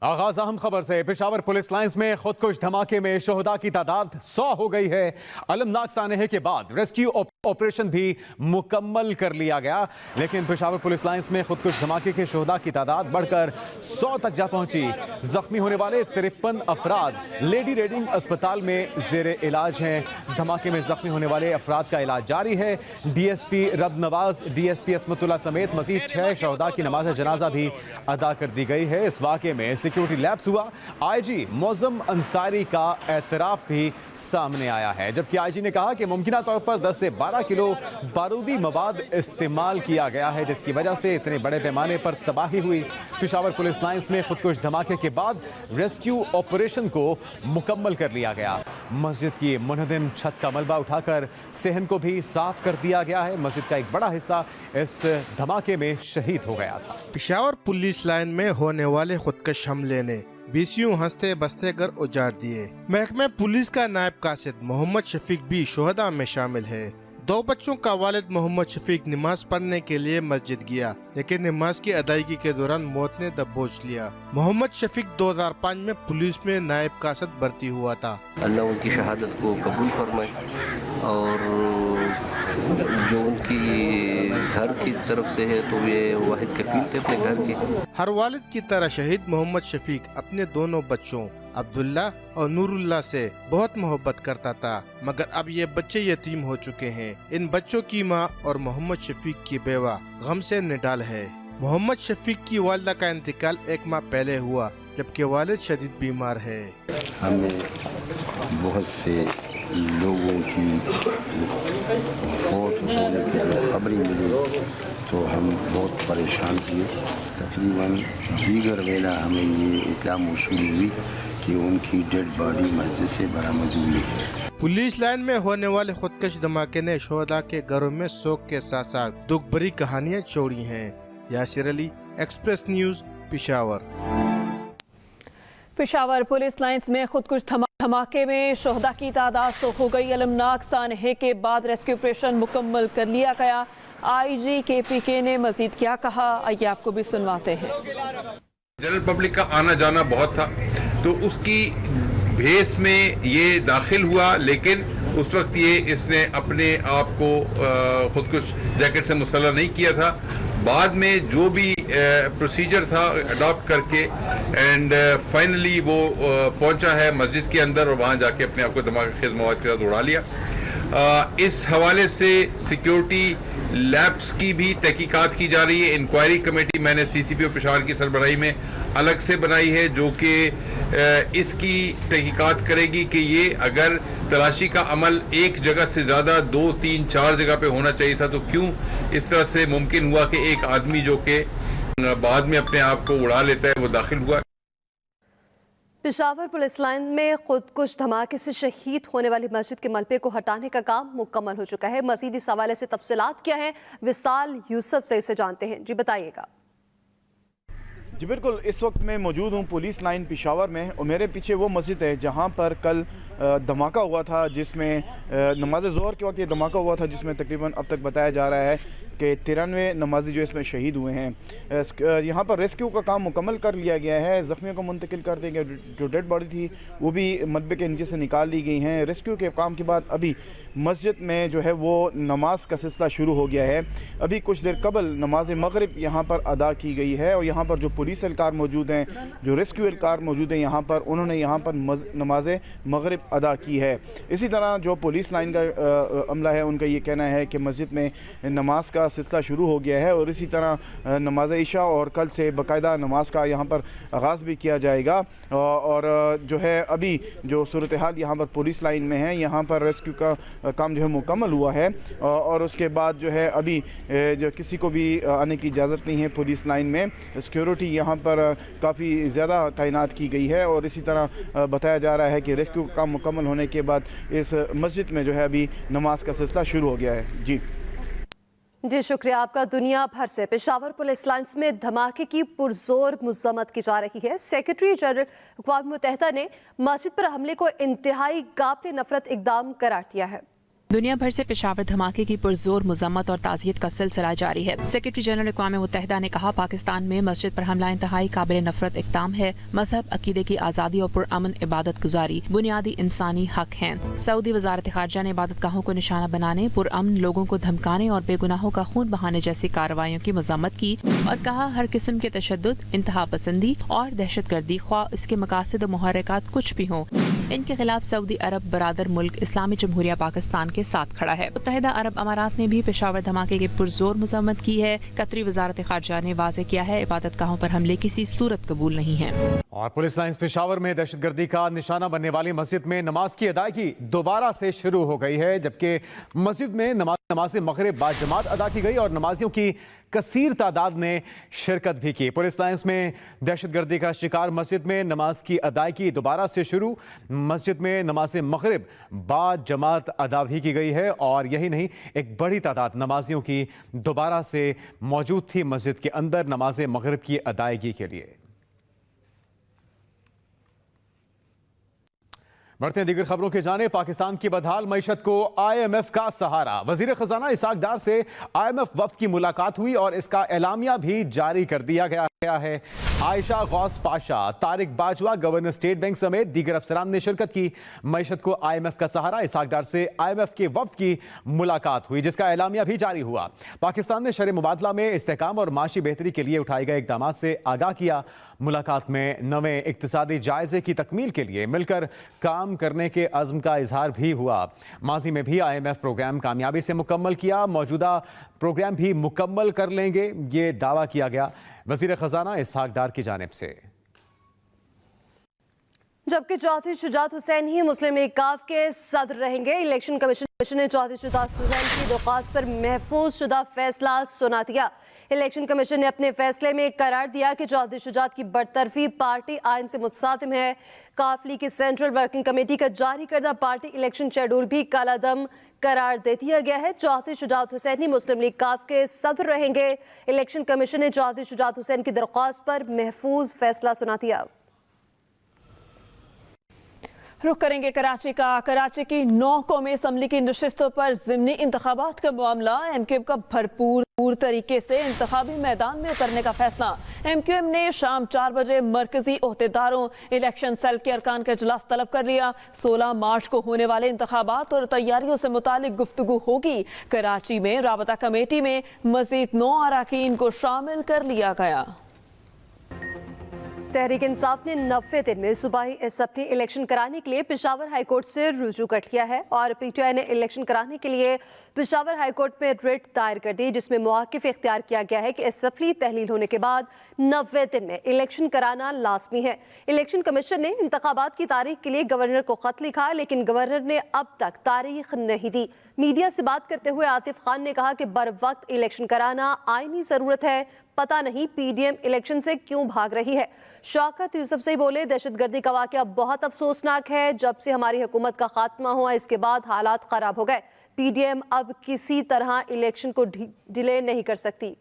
आगाज अहम खबर से। पेशावर पुलिस लाइंस में खुदकुश धमाके में शोहदा की तादाद 100 हो गई है। अलमनाक सानहे के बाद रेस्क्यू ऑपरेशन भी मुकम्मल कर लिया गया, लेकिन पेशावर पुलिस लाइंस में खुदकुश धमाके के शोहदा की तादाद बढ़कर 100 तक जा पहुंची। जख्मी होने वाले 53 अफराद लेडी रेडिंग अस्पताल में जेर इलाज हैं। धमाके में जख्मी होने वाले अफराद का इलाज जारी है। DSP रब नवाज, DSP असमतुल्ला समेत मजीद 6 शोहदा की नमाज जनाजा भी अदा कर दी गई है। इस वाक़े में सिक्योरिटी लैप्स हुआ। IG मौज़म अंसारी का एतराफ़ भी सामने आया है, जबकि IG ने कहा कि मुमकिना तौर पर 10 से 12 किलो बारूदी मवाद इस्तेमाल किया गया है, जिसकी वजह से इतने बड़े पैमाने पर तबाही हुई। पेशावर पुलिस लाइंस में खुदकुश धमाके के बाद रेस्क्यू ऑपरेशन को मुकम्मल कर लिया गया। मस्जिद की मुनहदम छत का मलबा उठाकर सहन को भी साफ कर दिया गया है। मस्जिद का एक बड़ा हिस्सा इस धमाके में शहीद हो गया था। पेशावर पुलिस लाइन में होने वाले खुदकश हमले ने बीसियों हंसते बसते घर उजाड़ दिए। महकमे पुलिस का नायब कासिद मोहम्मद शफीक भी शोहदा में शामिल है। 2 बच्चों का वालिद मोहम्मद शफीक नमाज पढ़ने के लिए मस्जिद गया, लेकिन नमाज की अदायगी के दौरान मौत ने दबोच लिया। मोहम्मद शफीक 2005 में पुलिस में नायब कासिद भर्ती हुआ था। अल्लाह उनकी शहादत को कबूल फरमाए और जो उनकी घर की तरफ से है तो ये वाहिद कफील थे अपने घर के। हर वालिद की तरह शहीद मोहम्मद शफीक अपने दोनों बच्चों अब्दुल्ला और नूरुल्लाह से बहुत मोहब्बत करता था, मगर अब ये बच्चे यतीम हो चुके हैं। इन बच्चों की मां और मोहम्मद शफीक की बेवा गम से निडाल है। मोहम्मद शफीक की वालिदा का इंतकाल 1 माह पहले हुआ, जबकि वालिद शदीद बीमार है। हमें बहुत से लोगों की मौत होने की खबरें मिली तो हम बहुत परेशान हुए। तकरीबन दीगर वेला हमें ये इत्तला मौसूल हुई कि उनकी डेड बॉडी मस्जिद से बरामद हुई है। पुलिस लाइन में होने वाले खुदकश धमाके ने शोहदा के घरों में शोक के साथ साथ दुख भरी कहानियां छोड़ी हैं। Yasir Ali, express news, Peshawar. Peshawar police lines में खुदकुश धमाके में शोहदा की तादाद 100 हो गई। अलमनाक सानहे के बाद रेस्क्यू ऑपरेशन मुकम्मल कर लिया गया। IG KPK ने मजीद क्या कहा, आइए आपको भी सुनवाते हैं। जनरल पब्लिक का आना जाना बहुत था, तो उसकी भेस में ये दाखिल हुआ, लेकिन उस वक्त ये इसने अपने आप को खुदकुश जैकेट से मुसल्ला नहीं किया था। बाद में जो भी प्रोसीजर था अडॉप्ट करके एंड फाइनली वो पहुंचा है मस्जिद के अंदर और वहां जाके अपने आप को धमाकेखेज मवाद के साथ उड़ा लिया। इस हवाले से सिक्योरिटी लैब्स की भी तहकीकात की जा रही है। इंक्वायरी कमेटी मैंने CCP और पेशावर की सरबराही में अलग से बनाई है, जो कि इसकी तहकीकात करेगी कि ये अगर तलाशी का अमल एक जगह से ज्यादा 2, 3, 4 जगह पे होना चाहिए था, तो क्यों इस तरह से मुमकिन हुआ कि एक आदमी जो कि बाद में अपने आप को उड़ा लेता है वो दाखिल हुआ। पेशावर पुलिस लाइन में खुदकुश धमाके से शहीद होने वाली मस्जिद के मलबे को हटाने का काम मुकम्मल हो चुका है। मजीद इस हवाले से तफसीलात क्या है, विशाल यूसुफ से इसे जानते हैं। जी बताइएगा। जी बिल्कुल, इस वक्त मैं मौजूद हूँ पुलिस लाइन पेशावर में और मेरे पीछे वो मस्जिद है जहाँ पर कल धमाका हुआ था, जिसमें नमाज ज़ोहर के वक्त ये धमाका हुआ था, जिसमें तकरीबन अब तक बताया जा रहा है कि 93 नमाजी जो इसमें शहीद हुए हैं। यहाँ पर रेस्क्यू का काम मुकम्मल कर लिया गया है। ज़ख्मियों को मुंतकिल कर दिया गया, जो डेड बॉडी थी वो भी मलबे के नीचे से निकाल ली गई हैं। रेस्क्यू के काम के बाद अभी मस्जिद में जो है वो नमाज का सिलसिला शुरू हो गया है। अभी कुछ देर कबल नमाज मगरिब यहाँ पर अदा की गई है और यहाँ पर जो पुलिस एहलकार मौजूद हैं, जो रेस्क्यू एहलकार मौजूद हैं यहाँ पर, उन्होंने यहाँ पर नमाज मगरिब अदा की है। इसी तरह जो पुलिस लाइन का अमला है, उनका ये कहना है कि मस्जिद में नमाज का सिलसिला शुरू हो गया है और इसी तरह नमाज इशा और कल से बाकायदा नमाज का यहाँ पर आगाज़ भी किया जाएगा। और जो है अभी जो सूरत हाल यहाँ पर पुलिस लाइन में है, यहाँ पर रेस्क्यू का काम जो है मुकम्मल हुआ है और उसके बाद जो है अभी जो किसी को भी आने की इजाज़त नहीं है। पुलिस लाइन में सिक्योरिटी यहाँ पर काफ़ी ज़्यादा तैनात की गई है और इसी तरह बताया जा रहा है कि रेस्क्यू का काम मुकम्मल होने के बाद इस मस्जिद में जो है अभी नमाज का सिलसिला शुरू हो गया है। जी शुक्रिया आपका। दुनिया भर से पेशावर पुलिस लाइंस में धमाके की पुरजोर मजम्मत की जा रही है। सेक्रेटरी जनरल अक़वाम मुत्तहिदा ने मस्जिद पर हमले को इंतहाई काबिल नफरत इक़दाम करार दिया है। दुनिया भर से पेशावर धमाके की पुरजोर मजम्मत और ताज़ियत का सिलसिला जारी है। सेक्रेटरी जनरल अक़वाम मुत्तहिदा ने कहा, पाकिस्तान में मस्जिद पर हमला इंतहाई काबिल नफरत इक़दाम है। मजहब, अकीदे की आज़ादी और पुरअमन इबादत गुजारी बुनियादी इंसानी हक हैं। सऊदी वज़ारत ख़ारजा ने इबादत गाहों को निशाना बनाने, पुरअमन लोगों को धमकाने और बेगुनाहों का खून बहाने जैसी कार्रवाइयों की मज़म्मत की और कहा, हर किस्म के तशद्दुद, इंतहा पसंदी और दहशतगर्दी, ख्वाह इसके मकासद और मुहर्रिकात कुछ भी हों, इनके खिलाफ सऊदी अरब बरादर मुल्क इस्लामी जमहूरिया पाकिस्तान के साथ खड़ा है। मुत्तहिदा अरब अमारात ने भी पेशावर धमाके की पुरजोर मजम्मत की है। कतरी वजारत खारजा ने वाज़ेह किया है, इबादत गाहों पर हमले किसी सूरत कबूल नहीं है। और पुलिस लाइन्स पेशावर में दहशतगर्दी का निशाना बनने वाली मस्जिद में नमाज की अदायगी दोबारा से शुरू हो गई है, जबकि मस्जिद में नमाज मगरिब बाद जमात अदा की गई और नमाजियों की कसीर तादाद ने शिरकत भी की। पुलिस लाइन्स में दहशतगर्दी का शिकार मस्जिद में नमाज की अदायगी दोबारा से शुरू। मस्जिद में नमाज मगरिब बाद जमात अदा भी की गई है और यही नहीं, एक बड़ी तादाद नमाजियों की दोबारा से मौजूद थी मस्जिद के अंदर नमाज मगरिब की अदायगी के लिए। बढ़ते हैं दीगर खबरों के जाने। पाकिस्तान की बदहाल मईशत को IMF का सहारा। वजीर खजाना इसाक डार से IMF वफ्द की मुलाकात हुई और इसका एलामिया भी जारी कर दिया गया है। Ayesha Ghaus Pasha, Tariq Bajwa, governor state bank समेत दीगर अफसरान ने शिरकत की। मईशत को IMF का सहारा। इसाक डार से IMF के वफ्द की मुलाकात हुई, जिसका एलामिया भी जारी हुआ। पाकिस्तान ने शरे मुबादला में इस्तेहकाम और माशी बेहतरी के लिए उठाए गए इक़दाम से आगाह किया। मुलाकात में नवे इक्तिसादी जायजे की तकमील के लिए मिलकर काम करने के अज़्म का इजहार भी हुआ। माजी में भी IMF प्रोग्राम कामयाबी से मुकम्मल किया, मौजूदा प्रोग्राम भी मुकम्मल कर लेंगे, ये दावा किया गया वज़ीर ख़जाना इसहाक डार की जानिब से। जबकि चौधरी शुजात हुसैन ही मुस्लिम लीग काफ के सदर रहेंगे। इलेक्शन कमीशन ने चौधरी शुजात हुसैन की दरख्वास्त पर महफूज शुदा फैसला सुना दिया। इलेक्शन कमीशन ने अपने फैसले में करार दिया कि चौधरी शुजात की बरतरफी पार्टी आइन से मुतसादिम है। काफ लीग की सेंट्रल वर्किंग कमेटी का जारी करदा पार्टी इलेक्शन शेड्यूल भी कालादम करार दे दिया गया है। चौधरी शुजात हुसैन ही मुस्लिम लीग काफ के सदर रहेंगे। इलेक्शन कमीशन ने चौधरी शुजात हुसैन की दरख्वास्त पर महफूज फैसला सुना दिया। रुख करेंगे कराची का। कराची की 9 कौमी असम्बली की नशिस्तों पर ज़िमनी इंतखाबात का मामला। MQM का भरपूर तरीके से इंतखाबी मैदान में उतरने का फैसला। MQM ने शाम 4 बजे मरकजी ओहदेदारों इलेक्शन सेल के अरकान का इजलास तलब कर लिया। 16 मार्च को होने वाले इंतखाबात और तैयारियों से मुतालिक गुफ्तगू होगी। कराची में राबता कमेटी में मजीद 9 अरकान को शामिल कर लिया गया। तहरीक इंसाफ ने 90 दिन में सूबाई असम्बली इलेक्शन कराने के लिए पेशावर हाई कोर्ट से रुजू कर लिया है और PTI ने इलेक्शन कराने के लिए पेशावर हाई कोर्ट में रिट दायर कर दी, जिसमें मौक़िफ़ इख्तियार किया गया है कि असम्बली तहलील होने के बाद 90 दिन में इलेक्शन कराना लाजमी है। इलेक्शन कमीशन ने इंतखाबात की तारीख के लिए गवर्नर को खत लिखा, लेकिन गवर्नर ने अब तक तारीख नहीं दी। मीडिया से बात करते हुए आतिफ खान ने कहा कि बर वक्त इलेक्शन कराना आईनी ज़रूरत है, पता नहीं PDM इलेक्शन से क्यों भाग रही है। शौकत यूसुफ से बोले, दहशतगर्दी का वाक़या बहुत अफसोसनाक है। जब से हमारी हुकूमत का खात्मा हुआ इसके बाद हालात ख़राब हो गए। PDM अब किसी तरह इलेक्शन को डिले नहीं कर सकती।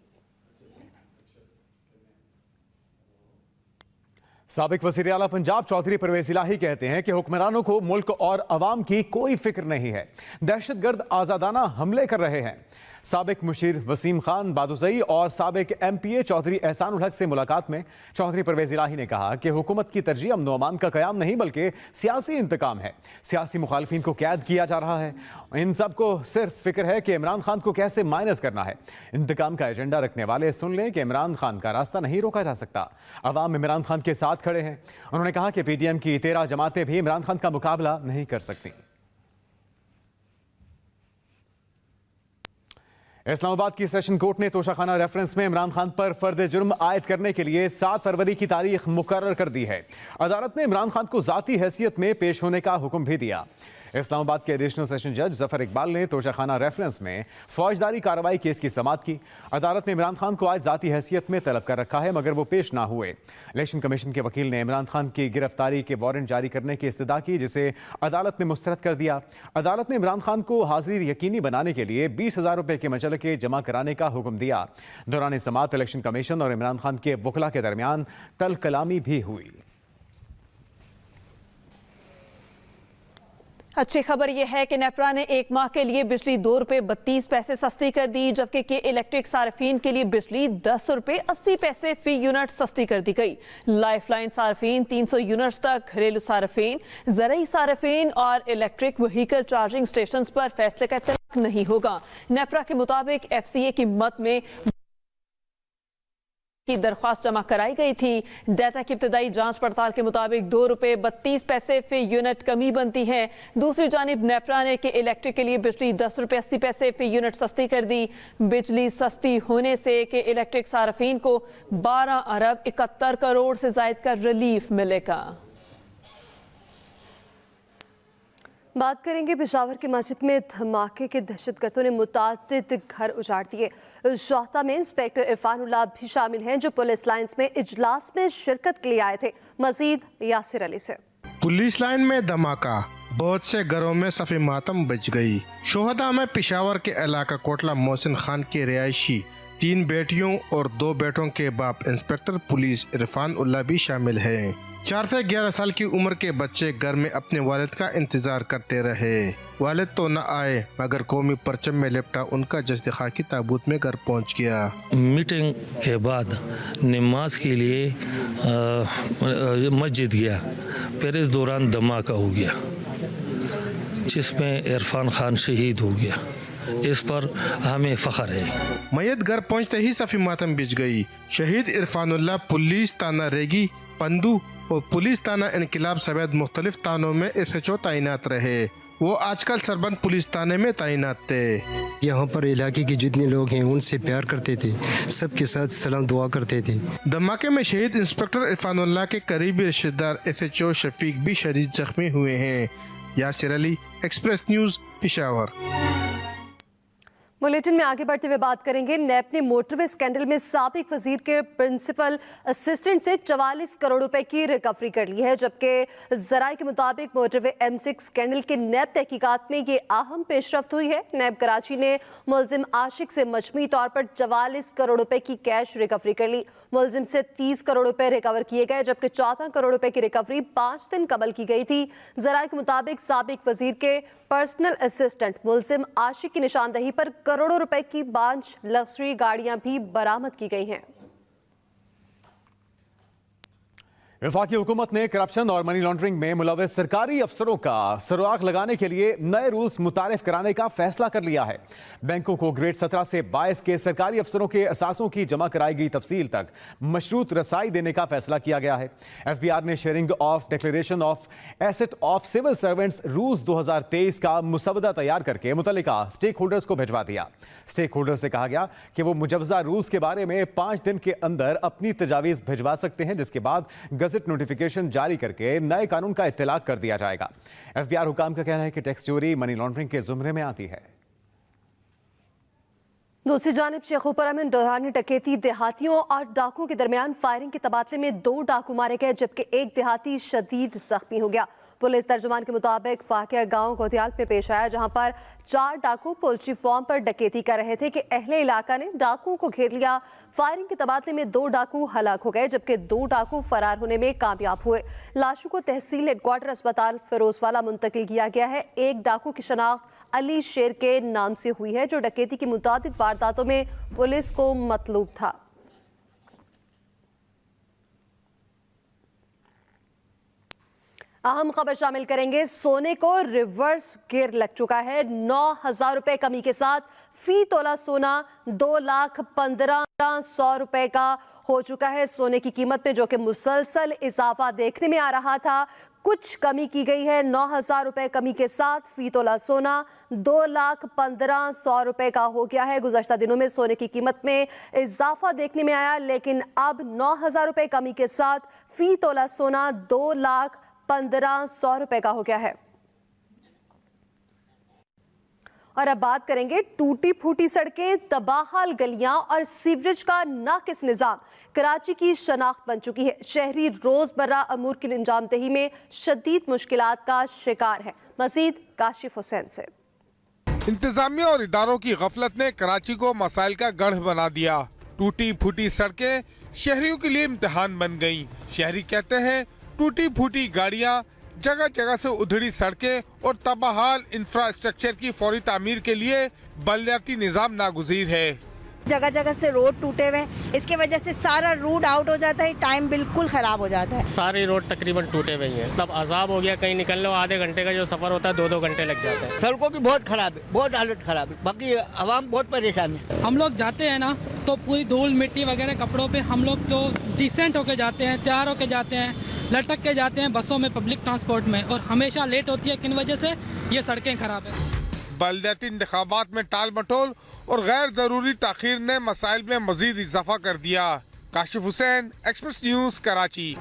साबिक वज़ीर आला पंजाब चौधरी परवेज़ इलाही कहते हैं कि हुक्मरानों को मुल्क और अवाम की कोई फिक्र नहीं है, दहशतगर्द आज़ादाना हमले कर रहे हैं। साबिक मुशीर वसीम खान बादुज़ई और साबिक MPA चौधरी एहसानुल हक से मुलाकात में चौधरी परवेज़ इलाही ने कहा कि हुकूमत की तरजीह अमन व अमान का क़याम नहीं बल्कि सियासी इंतकाम है। सियासी मुखालफिन को कैद किया जा रहा है। इन सब को सिर्फ फिक्र है कि इमरान खान को कैसे माइनस करना है। इंतकाम का एजेंडा रखने वाले सुन लें कि इमरान खान का रास्ता नहीं रोका जा सकता। अवाम इमरान खान के साथ खड़े हैं। उन्होंने कहा कि PDM की 13 जमातें भी इमरान खान का मुकाबला नहीं कर सकती। इस्लामाबाद की सेशन कोर्ट ने तोशाखाना रेफरेंस में इमरान खान पर फर्द जुर्म आयद करने के लिए 7 फरवरी की तारीख मुकर्रर कर दी है। अदालत ने इमरान खान को ज़ाती हैसियत में पेश होने का हुक्म भी दिया। इस्लामाबाद के एडिशनल सेशन जज जफर इकबाल ने तोशाखाना रेफरेंस में फौजदारी कार्रवाई केस की समाअत की। अदालत ने इमरान खान को आज ज़ाती हैसियत में तलब कर रखा है, मगर वो पेश ना हुए। इलेक्शन कमीशन के वकील ने इमरान खान की गिरफ्तारी के वारंट जारी करने की इस्तदा की, जिसे अदालत ने मुस्तरद कर दिया। अदालत ने इमरान खान को हाजिरी यकीनी बनाने के लिए 20,000 रुपये के मचलके जमा कराने का हुक्म दिया। दौरान समाअत इलेक्शन कमीशन और इमरान खान के वकला के दरमियान तल कलामी भी हुई। अच्छी खबर यह है कि नेपरा ने एक माह के लिए बिजली 2 रुपए 32 पैसे सस्ती कर दी, जबकि के इलेक्ट्रिक सार्फिन के लिए बिजली 10 रुपए 80 पैसे फी यूनिट सस्ती कर दी गई। लाइफलाइन सार्फिन 300 यूनिट्स तक, घरेलू सार्फिन, ज़रई सार्फिन और इलेक्ट्रिक व्हीकल चार्जिंग स्टेशन पर फैसले का इत्तलाक नहीं होगा। नेपरा के मुताबिक FCA की मद में की दरख्वास्त जमा कराई गई थी। डाटा की इब्तदाई जांच पड़ताल के मुताबिक 2 रुपए 32 पैसे फी यूनिट कमी बनती है। दूसरी जानिब नेपरा ने के इलेक्ट्रिक के लिए बिजली 10 रुपए 80 पैसे फी यूनिट सस्ती कर दी। बिजली सस्ती होने से के इलेक्ट्रिक सार्फिन को 12 अरब 71 करोड़ से जायद का रिलीफ मिलेगा। बात करेंगे पेशावर की मस्जिद में धमाके के दहशतगर्दों ने मुतादिद घर उजाड़ दिए। शोहदा में इंस्पेक्टर इरफान उल्लाह भी शामिल हैं जो पुलिस लाइन्स में इजलास में शिरकत के लिए आए थे। मजीद यासिर अली से। पुलिस लाइन में धमाका, बहुत से घरों में सफ़े मातम बच गई। शोहदा में पेशावर के इलाका कोटला मोहसिन खान के रिहायशी 3 बेटियों और 2 बेटों के बाप इंस्पेक्टर पुलिस इरफान उल्लाह भी शामिल हैं। 4 से 11 साल की उम्र के बच्चे घर में अपने वालिद का इंतजार करते रहे। वालिद तो न आए मगर कौमी परचम में लिपटा उनका जस्द खाकी ताबूत में घर पहुंच गया। मीटिंग के बाद नमाज के लिए मस्जिद गया, फिर इस दौरान धमाका हो गया जिसमें इरफान खान शहीद हो गया। इस पर हमें फख्र है। मैयत घर पहुंचते ही सफ़ी मातम बिछ गई। शहीद इरफानुल्लाह पुलिस थाना रेगी, पंदू और पुलिस थाना इनकलाब समेत मुख्तलिफ थानों में SHO तैनात रहे। वो आजकल सरबंद पुलिस थाने में तैनात थे। यहाँ पर इलाके के जितने लोग हैं उनसे प्यार करते थे, सबके साथ सलाम दुआ करते थे। धमाके में शहीद इंस्पेक्टर इरफानुल्लाह के करीबी रिश्तेदार SHO शफीक भी शदीद जख्मी हुए हैं। Yasir Ali, express news, Peshawar. Bulletin में आगे बढ़ते हुए बात करेंगे। नैब ने मोटरवे स्कैंडल में साबिक वजीर के प्रिंसिपल असिस्टेंट से 44 करोड़ रुपए की रिकवरी कर ली है, जबकि जराये के मुताबिक मोटरवे M6 स्कैंडल के नैब तहकीकात में ये अहम पेशरफ्त हुई है। नैब कराची ने मुलजिम आशिक से मजमूई तौर पर 44 करोड़ रुपए की कैश रिकवरी कर ली। मुलजिम से 30 करोड़ रुपए रिकवर किए गए, जबकि 14 करोड़ रुपए की रिकवरी 5 दिन कबल की गई थी। जराये के मुताबिक साबिक वजीर के पर्सनल असिस्टेंट मुलजिम आशिक की निशानदही पर करोड़ों रुपए की 5 लग्जरी गाड़ियां भी बरामद की गई हैं। वफाकी हुकूमत ने करप्शन और मनी लॉन्ड्रिंग में मुलव्वस सरकारी अफसरों का सुराग लगाने के लिए नए रूल्स मुतारिफ कराने का फैसला कर लिया है। बैंकों को ग्रेड 17 से 22 के सरकारी अफसरों के असासों की जमा कराई गई तफसील तक मशरूत रसाई देने का फैसला किया गया है। FBR ने sharing of declaration of asset of civil servants rules 2023 का मुसवदा तैयार करके मुतल्लिका स्टेक होल्डर्स को भिजवा दिया। स्टेक होल्डर्स से कहा गया कि वो मुजवजा रूल्स के बारे में 5 दिन के अंदर अपनी तजावीज़ भिजवा सकते हैं, जिसके बाद गजट नोटिफिकेशन जारी करके नए कानून का इत्तलाक कर दिया जाएगा। FBR हुकाम का कहना है कि टैक्स चोरी मनी लॉन्ड्रिंग के जुमरे में आती है। दूसरी जानिब शेखुपुरा में दौरान डकैती, देहातियों और डाकुओं के दरमियान फायरिंग के तबादले में 2 डाकू मारे गए, जबकि एक देहाती शदीद जख्मी हो गया। पुलिस तर्जुमान के मुताबिक वाक़या गांव गोदियाल में पेश आया, जहां पर 4 डाकू पोल्ट्री फार्म पर डकैती कर रहे थे कि अहले इलाका ने डाकुओं को घेर लिया। फायरिंग के तबादले में 2 डाकू हलाक हो गए, जबकि 2 डाकू फरार होने में कामयाब हुए। लाशों को तहसील हेडक्वार्टर अस्पताल फिरोजवाला मुंतकिल किया गया है। एक डाकू की शनाख्त अली शेर के नाम से हुई है, जो डकैती की मुतादिद वारदातों में पुलिस को मतलूब था। अहम खबर शामिल करेंगे। सोने को रिवर्स गियर लग चुका है। 9,000 रुपए कमी के साथ फी तोला सोना 2,15,100 रुपए का हो चुका है। सोने की कीमत में जो कि मुसलसल इजाफा देखने में आ रहा था, कुछ कमी की गई है। 9,000 रुपए कमी के साथ फी तोला सोना 2,15,100 रुपए का हो गया है। गुज़श्ता दिनों में सोने की कीमत में इजाफा देखने में आया, लेकिन अब 9,000 रुपए कमी के साथ फी तोला सोना 2,15,100 रुपए का हो गया है। और अब बात करेंगे टूटी फूटी सड़कें, तबाहाल गलियां और सीवरेज का नाकिस निजाम कराची की शनाख्त बन चुकी है। शहरी रोजमर्रा अमूर की अंजामदही में शदीद मुश्किलात का शिकार है। मजीद काशिफ हुसैन से। इंतजामिया और इदारों की गफलत ने कराची को मसाइल का गढ़ बना दिया। टूटी फूटी सड़कें शहरियों के लिए इम्तिहान बन गईं। शहरी कहते हैं टूटी फूटी गाड़ियां जगह जगह से उधड़ी सड़कें और तबाहाल इंफ्रास्ट्रक्चर की फौरी तामीर के लिए बलदियाती निजाम नागुज़ीर है। जगह जगह से रोड टूटे हुए, इसके वजह से सारा रूट आउट हो जाता है, टाइम बिल्कुल खराब हो जाता है। सारी रोड तकरीबन टूटे हुए हैं, सब अजाब हो गया। कहीं निकलने आधे घंटे का जो सफर होता है 2-2 घंटे लग जाते हैं। सड़कों की बहुत खराब है, बहुत हालत खराब है, बाकी आवाम बहुत परेशान है। हम लोग जाते हैं ना तो पूरी धूल मिट्टी वगैरह कपड़ों पे हम लोग जो डिसेंट होके जाते हैं, तैयार होके जाते हैं, लटक के जाते हैं बसों में, पब्लिक ट्रांसपोर्ट में, और हमेशा लेट होती है। किन वजह से? ये सड़कें खराब है। बलदियाती इंतखाबात में टाल मटोल और गैर जरूरी ताखीर ने मसाइल में मजीद इजाफा कर दिया। Kashif Hussain, express news, Karachi.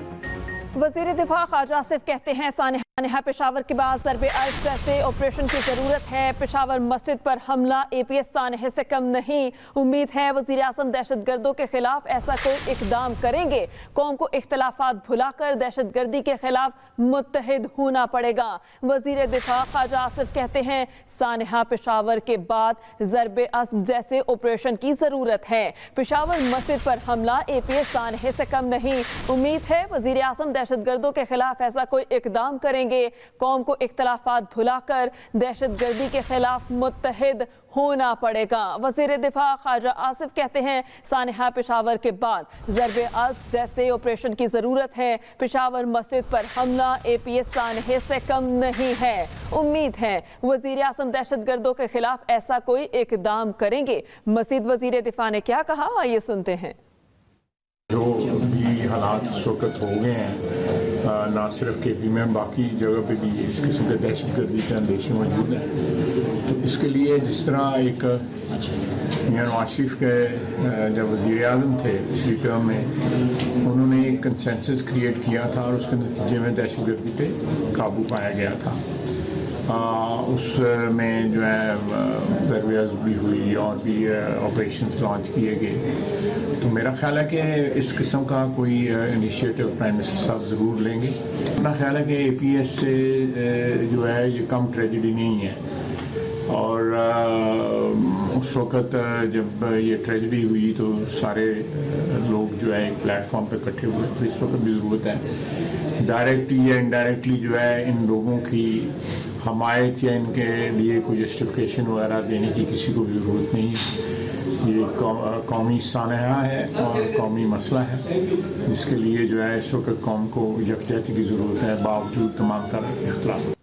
वजीर दिफा ख्वाजा आसिफ कहते हैं सानहा पेशावर के बाद ज़रबे अर्ज़ जैसे ऑपरेशन की ज़रूरत है। पेशावर मस्जिद पर हमला APS सानहे से कम नहीं। उम्मीद है वज़ीर आज़म दहशत गर्दों के खिलाफ ऐसा कोई इकदाम करेंगे। कौम को इख्तलाफात भुलाकर दहशत गर्दी के खिलाफ मुत्तहिद होना पड़ेगा। वजीर दिफा ख्वाजा आसिफ कहते हैं सानहा पेशावर के बाद ज़रबे अर्ज़ जैसे ऑपरेशन की ज़रूरत है। पेशावर मस्जिद पर हमला APS सानहे से कम नहीं। उम्मीद है वज़ीर आज़म दहशत गर्दों के खिलाफ ऐसा कोई इकदाम करेंगे। कौम को इख्तलाफात भुलाकर दहशत गर्दी के खिलाफ मुत्तहिद होना पड़ेगा। वज़ीर दिफा ख्वाजा आसिफ कहते हैं सानहा पेशावर के बाद ज़रबे अर्ज़ जैसे ऑपरेशन की ज़रूरत है। पेशावर मस्जिद पर हमला APS सानहे से कम नहीं है। उम्मीद है वज़ीर आज़म दहशत गर्दों के खिलाफ ऐसा कोई इकदाम करेंगे। मज़ीद वज़ीर दिफा ने क्या कहा, आइए सुनते हैं। जो भी हालात इस वक्त हो गए हैं, ना सिर्फ KP में, बाकी जगह पे भी इस किस्म के दहशत गर्दी के अंदेशे मौजूद हैं। तो इसके लिए जिस तरह एक मियां नवाज शरीफ के जब वज़ीर आज़म थे पिछली टर्म में, उन्होंने एक कंसेंसस क्रिएट किया था और उसके नतीजे में दहशत गर्दी पे काबू पाया गया था। उसमें जो है ज़रबे भी हुई और भी ऑपरेशंस लॉन्च किए गए। तो मेरा ख्याल है कि इस किस्म का कोई इनिशिएटिव प्राइम मिनिस्टर साहब ज़रूर लेंगे। अपना ख्याल है कि APS से जो है ये कम ट्रेजेडी नहीं है। और उस वक़्त जब ये ट्रेजेडी हुई तो सारे लोग जो है एक प्लेटफॉर्म पे इकट्ठे हुए। तो इस वक्त भी ज़रूरत है डायरेक्टली या इनडायरेक्टली जो है इन लोगों की हमायत या इनके लिए कोई जस्टिफिकेशन वगैरह देने की किसी को भी ज़रूरत नहीं है। ये कौमी सानहा है और कौमी मसला है, जिसके लिए जो है इस वक्त कौम को यकजहती की ज़रूरत है बावजूद तमाम तरह के इख्तिलाफ।